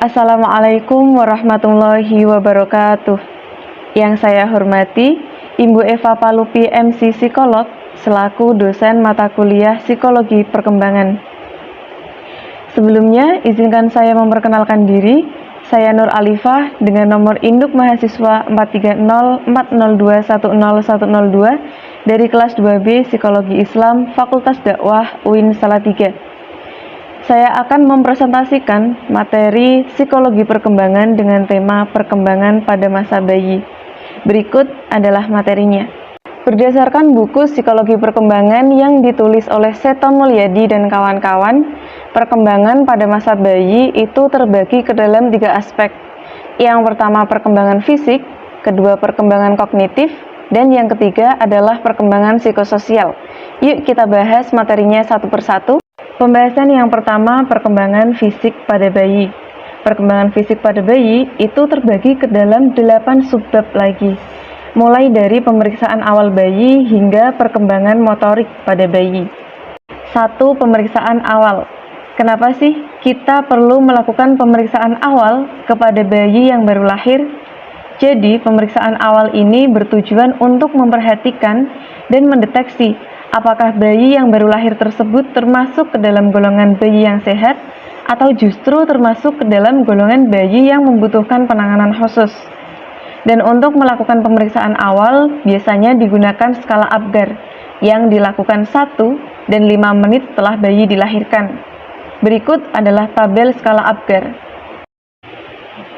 Assalamualaikum warahmatullahi wabarakatuh. Yang saya hormati, Ibu Eva Palupi MC Psikolog, selaku dosen mata kuliah Psikologi Perkembangan. Sebelumnya, izinkan saya memperkenalkan diri. Saya Nur Alifah dengan nomor induk mahasiswa 43040210102 dari kelas 2B Psikologi Islam Fakultas Dakwah UIN Salatiga. Saya akan mempresentasikan materi psikologi perkembangan dengan tema perkembangan pada masa bayi. Berikut adalah materinya. Berdasarkan buku Psikologi Perkembangan yang ditulis oleh Seton Mulyadi dan kawan-kawan, perkembangan pada masa bayi itu terbagi ke dalam 3 aspek. Yang pertama perkembangan fisik, kedua perkembangan kognitif, dan yang ketiga adalah perkembangan psikososial. Yuk kita bahas materinya satu persatu. Pembahasan yang pertama, perkembangan fisik pada bayi. Perkembangan fisik pada bayi itu terbagi ke dalam 8 subbab lagi, mulai dari pemeriksaan awal bayi hingga perkembangan motorik pada bayi. 1. Pemeriksaan awal. Kenapa sih kita perlu melakukan pemeriksaan awal kepada bayi yang baru lahir? Jadi, pemeriksaan awal ini bertujuan untuk memperhatikan dan mendeteksi apakah bayi yang baru lahir tersebut termasuk ke dalam golongan bayi yang sehat atau justru termasuk ke dalam golongan bayi yang membutuhkan penanganan khusus. Dan untuk melakukan pemeriksaan awal biasanya digunakan skala Apgar yang dilakukan 1 dan 5 menit setelah bayi dilahirkan. Berikut adalah tabel skala Apgar.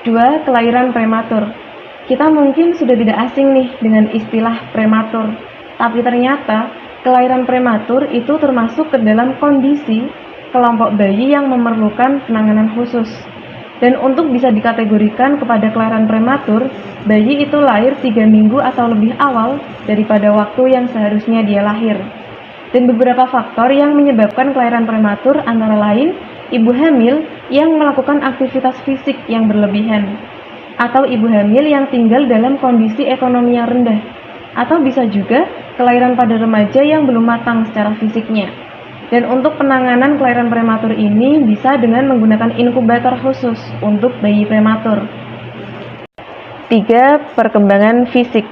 2. Kelahiran prematur. Kita mungkin sudah tidak asing nih dengan istilah prematur, tapi ternyata kelahiran prematur itu termasuk ke dalam kondisi kelompok bayi yang memerlukan penanganan khusus. Dan untuk bisa dikategorikan kepada kelahiran prematur, bayi itu lahir 3 minggu atau lebih awal daripada waktu yang seharusnya dia lahir. Dan beberapa faktor yang menyebabkan kelahiran prematur antara lain ibu hamil yang melakukan aktivitas fisik yang berlebihan, atau ibu hamil yang tinggal dalam kondisi ekonomi yang rendah, atau bisa juga kelahiran pada remaja yang belum matang secara fisiknya. Dan untuk penanganan kelahiran prematur ini bisa dengan menggunakan inkubator khusus untuk bayi prematur. 3. Perkembangan fisik.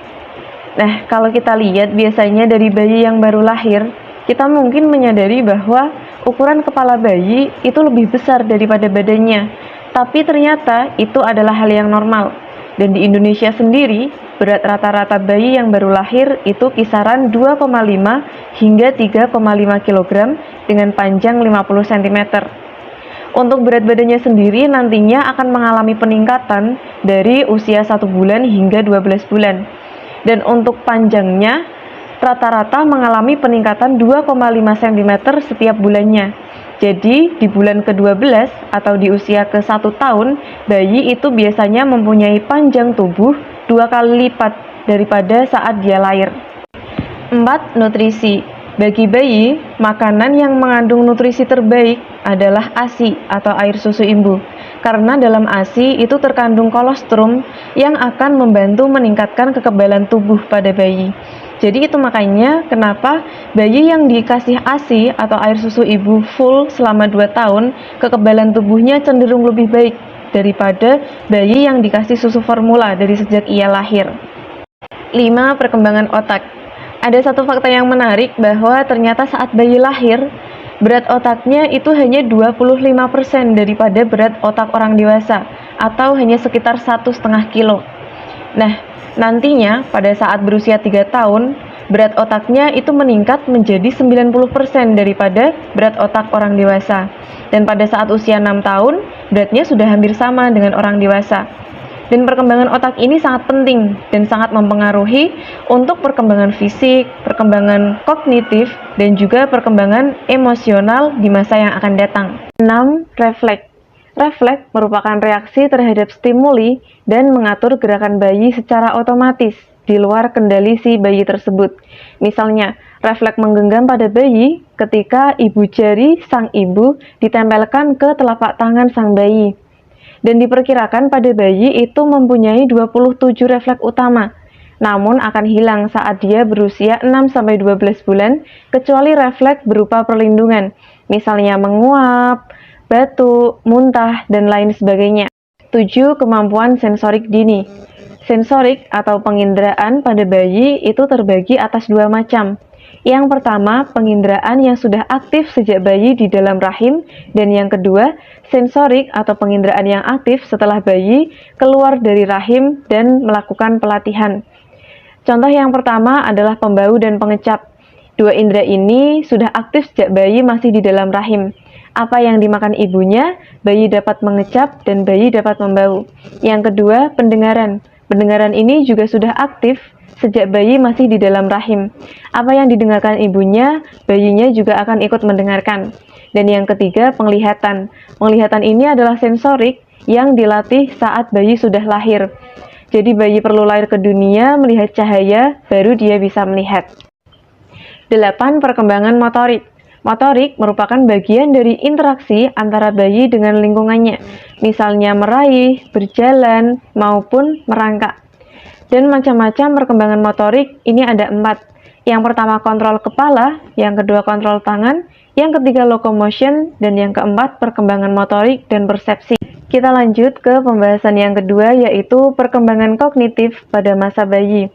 Nah, kalau kita lihat biasanya dari bayi yang baru lahir, kita mungkin menyadari bahwa ukuran kepala bayi itu lebih besar daripada badannya. Tapi ternyata itu adalah hal yang normal. Dan di Indonesia sendiri, berat rata-rata bayi yang baru lahir itu kisaran 2,5 hingga 3,5 kg dengan panjang 50 cm. Untuk berat badannya sendiri nantinya akan mengalami peningkatan dari usia 1 bulan hingga 12 bulan. Dan untuk panjangnya rata-rata mengalami peningkatan 2,5 cm setiap bulannya. Jadi, di bulan ke-12 atau di usia ke-1 tahun, bayi itu biasanya mempunyai panjang tubuh 2 kali lipat daripada saat dia lahir. 4. Nutrisi. Bagi bayi, makanan yang mengandung nutrisi terbaik adalah ASI atau air susu ibu. Karena dalam ASI itu terkandung kolostrum yang akan membantu meningkatkan kekebalan tubuh pada bayi. Jadi itu makanya kenapa bayi yang dikasih ASI atau air susu ibu full selama 2 tahun, kekebalan tubuhnya cenderung lebih baik daripada bayi yang dikasih susu formula dari sejak ia lahir. 5. Perkembangan otak. Ada satu fakta yang menarik bahwa ternyata saat bayi lahir, berat otaknya itu hanya 25% daripada berat otak orang dewasa, atau hanya sekitar 1,5 kilo. Nah, nantinya pada saat berusia 3 tahun, berat otaknya itu meningkat menjadi 90% daripada berat otak orang dewasa. Dan pada saat usia 6 tahun, beratnya sudah hampir sama dengan orang dewasa. Dan perkembangan otak ini sangat penting dan sangat mempengaruhi untuk perkembangan fisik, perkembangan kognitif, dan juga perkembangan emosional di masa yang akan datang. 6. Refleks. Refleks merupakan reaksi terhadap stimuli dan mengatur gerakan bayi secara otomatis di luar kendali si bayi tersebut. Misalnya, refleks menggenggam pada bayi ketika ibu jari sang ibu ditempelkan ke telapak tangan sang bayi. Dan diperkirakan pada bayi itu mempunyai 27 refleks utama, namun akan hilang saat dia berusia 6-12 bulan, kecuali refleks berupa perlindungan, misalnya menguap, batuk, muntah, dan lain sebagainya. 7. Kemampuan sensorik dini. Sensorik atau penginderaan pada bayi itu terbagi atas dua macam. Yang pertama, penginderaan yang sudah aktif sejak bayi di dalam rahim, dan yang kedua, sensorik atau penginderaan yang aktif setelah bayi keluar dari rahim dan melakukan pelatihan. Contoh yang pertama adalah pembau dan pengecap. Dua indera ini sudah aktif sejak bayi masih di dalam rahim. Apa yang dimakan ibunya, bayi dapat mengecap dan bayi dapat membau. Yang kedua, pendengaran. Pendengaran ini juga sudah aktif sejak bayi masih di dalam rahim. Apa yang didengarkan ibunya, bayinya juga akan ikut mendengarkan. Dan yang ketiga, penglihatan. Penglihatan ini adalah sensorik yang dilatih saat bayi sudah lahir. Jadi bayi perlu lahir ke dunia, melihat cahaya, baru dia bisa melihat. 8. Perkembangan motorik. Motorik merupakan bagian dari interaksi antara bayi dengan lingkungannya, misalnya meraih, berjalan, maupun merangkak. Dan macam-macam perkembangan motorik ini ada 4. Yang pertama kontrol kepala, yang kedua kontrol tangan, yang ketiga locomotion, dan yang keempat perkembangan motorik dan persepsi. Kita lanjut ke pembahasan yang kedua, yaitu perkembangan kognitif pada masa bayi.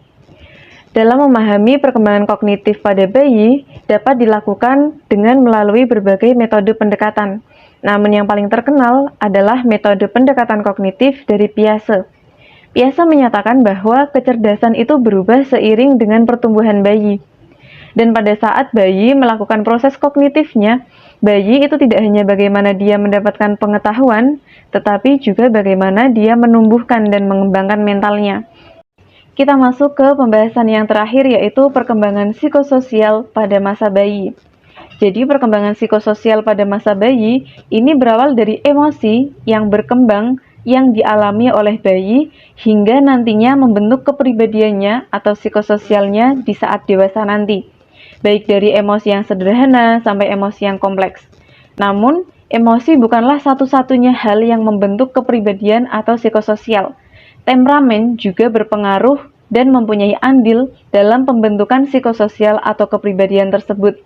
Dalam memahami perkembangan kognitif pada bayi, dapat dilakukan dengan melalui berbagai metode pendekatan. Namun yang paling terkenal adalah metode pendekatan kognitif dari Piaget. Piaget menyatakan bahwa kecerdasan itu berubah seiring dengan pertumbuhan bayi. Dan pada saat bayi melakukan proses kognitifnya, bayi itu tidak hanya bagaimana dia mendapatkan pengetahuan, tetapi juga bagaimana dia menumbuhkan dan mengembangkan mentalnya. Kita masuk ke pembahasan yang terakhir, yaitu perkembangan psikososial pada masa bayi. Jadi perkembangan psikososial pada masa bayi ini berawal dari emosi yang berkembang yang dialami oleh bayi hingga nantinya membentuk kepribadiannya atau psikososialnya di saat dewasa nanti. Baik dari emosi yang sederhana sampai emosi yang kompleks. Namun, emosi bukanlah satu-satunya hal yang membentuk kepribadian atau psikososial. Temperamen juga berpengaruh dan mempunyai andil dalam pembentukan psikososial atau kepribadian tersebut.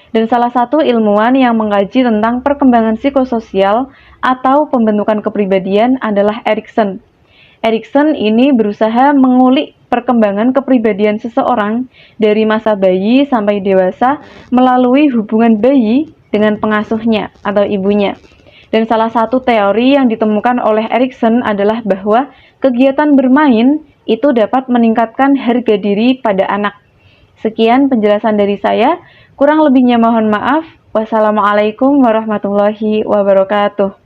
Dan salah satu ilmuwan yang mengkaji tentang perkembangan psikososial atau pembentukan kepribadian adalah Erikson. Erikson ini berusaha mengulik perkembangan kepribadian seseorang dari masa bayi sampai dewasa melalui hubungan bayi dengan pengasuhnya atau ibunya. Dan salah satu teori yang ditemukan oleh Erikson adalah bahwa kegiatan bermain itu dapat meningkatkan harga diri pada anak. Sekian penjelasan dari saya, kurang lebihnya mohon maaf. Wassalamualaikum warahmatullahi wabarakatuh.